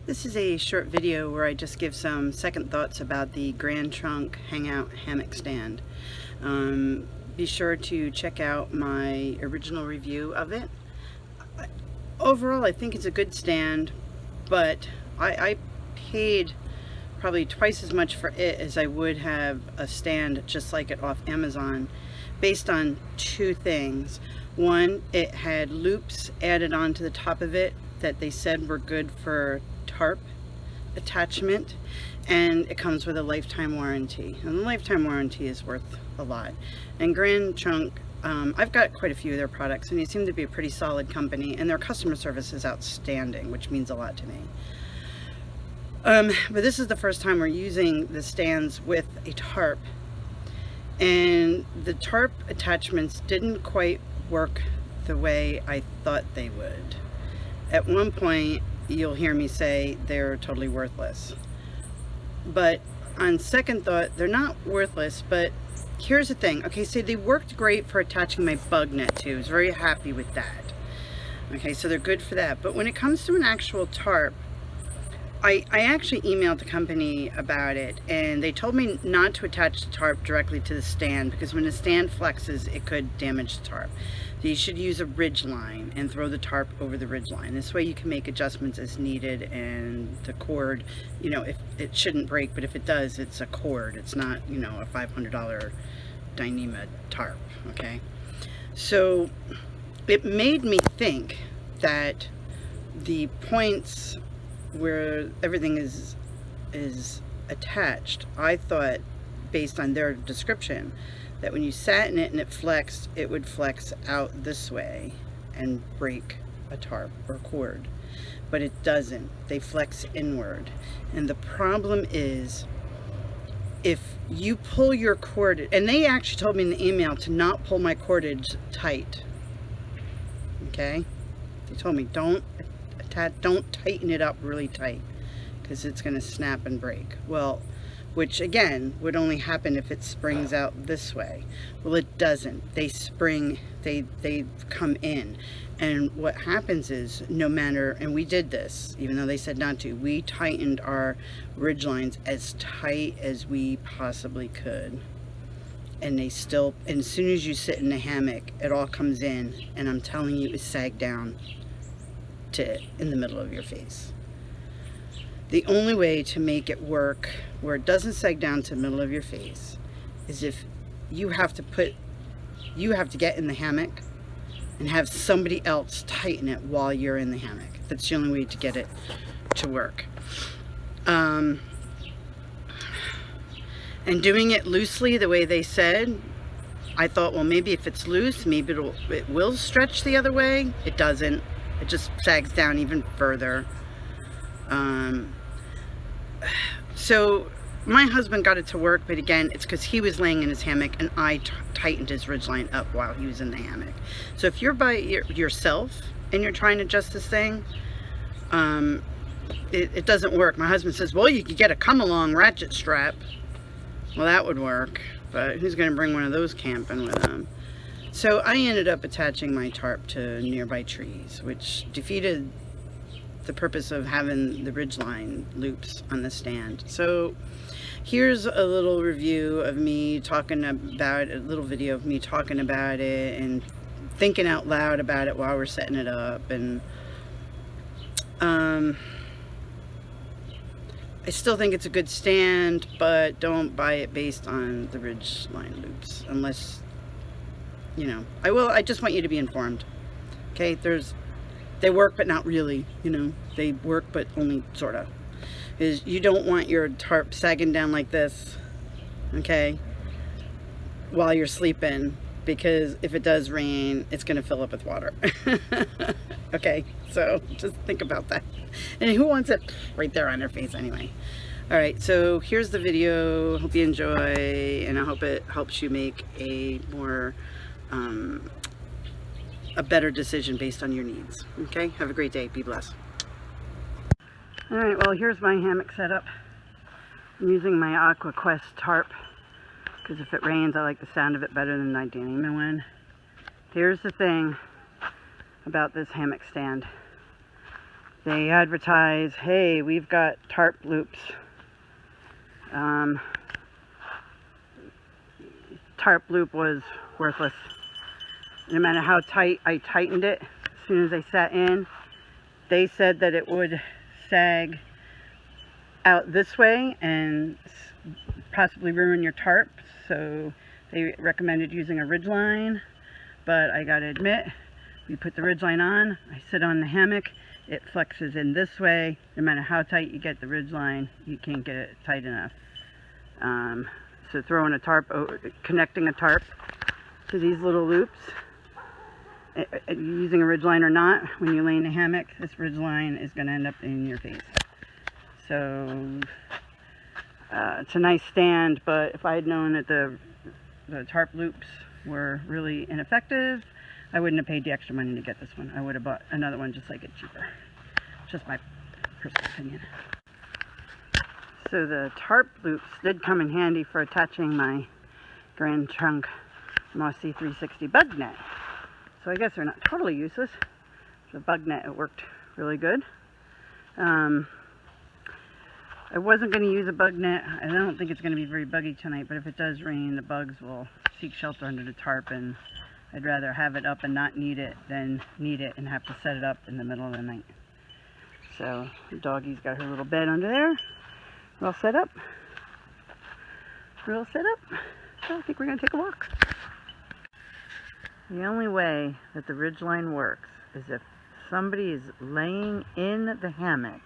This is a short video where I just give some second thoughts about the Grand Trunk Hangout Hammock Stand. Be sure to check out my original review of it. Overall, I think it's a good stand, but I paid probably twice as much for it as I would have a stand just like it off Amazon, based on two things. One, it had loops added on to the top of it that they said were good for tarp attachment, and it comes with a lifetime warranty, and the lifetime warranty is worth a lot. And Grand Trunk, I've got quite a few of their products, and they seem to be a pretty solid company, and their customer service is outstanding, which means a lot to me. But this is the first time we're using the stands with a tarp, and the tarp attachments didn't quite work the way I thought they would. At one point, you'll hear me say they're totally worthless. But on second thought, they're not worthless, but here's the thing. Okay, so they worked great for attaching my bug net too. I was very happy with that. Okay, so they're good for that. But when it comes to an actual tarp, I actually emailed the company about it, and they told me not to attach the tarp directly to the stand, because when the stand flexes, it could damage the tarp. So you should use a ridge line and throw the tarp over the ridge line. This way you can make adjustments as needed, and the cord, you know, if it shouldn't break, but if it does, it's a cord. It's not, you know, a $500 Dyneema tarp, okay? So it made me think that the points where everything is attached, I thought, based on their description, that when you sat in it and it flexed, it would flex out this way and break a tarp or cord. But it doesn't. They flex inward. And the problem is, if you pull your cord, and they actually told me in the email to not pull my cordage tight. Okay? They told me don't tighten it up really tight, because it's going to snap and break. Well, which again would only happen if it springs out this way. Well, it doesn't. They spring, they come in, and what happens is, no matter, and we did this even though they said not to, we tightened our ridge lines as tight as we possibly could, and they still, and as soon as you sit in the hammock, it all comes in, and I'm telling you, it sagged down to in the middle of your face. The only way to make it work where it doesn't sag down to the middle of your face is if you have to get in the hammock and have somebody else tighten it while you're in the hammock. That's the only way to get it to work. And doing it loosely the way they said, I thought, well, maybe if it's loose, maybe it will stretch the other way. It doesn't. It just sags down even further. So my husband got it to work, but again, it's because he was laying in his hammock and I tightened his ridgeline up while he was in the hammock. So if you're by yourself and you're trying to adjust this thing, it doesn't work. My husband says, well, you could get a come-along ratchet strap. Well, that would work, but who's going to bring one of those camping with them? So I ended up attaching my tarp to nearby trees, which defeated the purpose of having the ridgeline loops on the stand. So here's a little review of me talking about it, a little video of me talking about it and thinking out loud about it while we're setting it up. And I still think it's a good stand, but don't buy it based on the ridgeline loops, unless, you know, I just want you to be informed. Okay, they work, but not really, you know, they work, but only sort of. Is you don't want your tarp sagging down like this, okay, while you're sleeping, because if it does rain, it's going to fill up with water. Okay, so just think about that. And who wants it right there on their face anyway? All right, so here's the video. Hope you enjoy, and I hope it helps you make a more a better decision based on your needs. Okay, have a great day. Be blessed. All right, well, here's my hammock setup. I'm using my Aqua Quest tarp because if it rains, I like the sound of it better than my Dyneema one. Here's the thing about this hammock stand. they advertise, hey, we've got Tarp Loops. Tarp loop was worthless. No matter how tight I tightened it, as soon as I sat in, they said that it would sag out this way and possibly ruin your tarp, so they recommended using a ridgeline. But I gotta admit, we put the ridgeline on, I sit on the hammock, it flexes in this way. No matter how tight you get the ridgeline, you can't get it tight enough. So throwing a tarp, connecting a tarp to these little loops, using a ridgeline or not, when you lay in the hammock, this ridgeline is going to end up in your face. So it's a nice stand, but if I had known that the tarp loops were really ineffective, I wouldn't have paid the extra money to get this one. I would have bought another one just like it cheaper. Just my personal opinion. So the tarp loops did come in handy for attaching my Grand Trunk Mossy 360 bug net. So I guess they're not totally useless. The bug net, it worked really good. I wasn't going to use a bug net. I don't think it's going to be very buggy tonight, but if it does rain, the bugs will seek shelter under the tarp, and I'd rather have it up and not need it than need it and have to set it up in the middle of the night. So the doggy's got her little bed under there. We're all set up. We're all set up. So I think we're going to take a walk. The only way that the ridgeline works is if somebody is laying in the hammock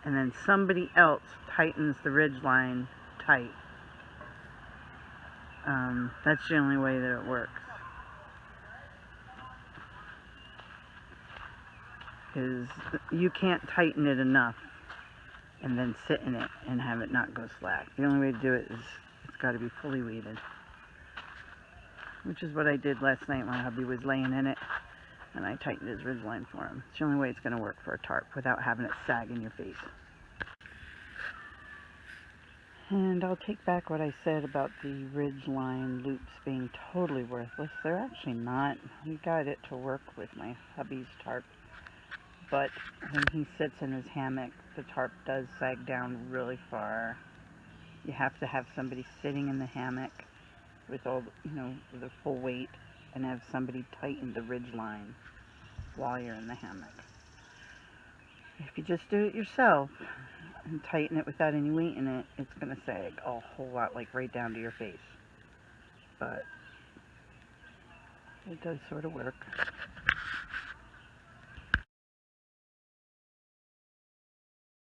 and then somebody else tightens the ridgeline tight. That's the only way that it works. Because you can't tighten it enough and then sit in it and have it not go slack. The only way to do it is it's got to be fully weighted. Which is what I did last night. My hubby was laying in it and I tightened his ridgeline for him. It's the only way it's going to work for a tarp without having it sag in your face. And I'll take back what I said about the ridgeline loops being totally worthless. They're actually not. We got it to work with my hubby's tarp. But when he sits in his hammock, the tarp does sag down really far. You have to have somebody sitting in the hammock with all, with the full weight, and have somebody tighten the ridge line while you're in the hammock. If you just do it yourself and tighten it without any weight in it, it's going to sag a whole lot, like right down to your face. But it does sort of work.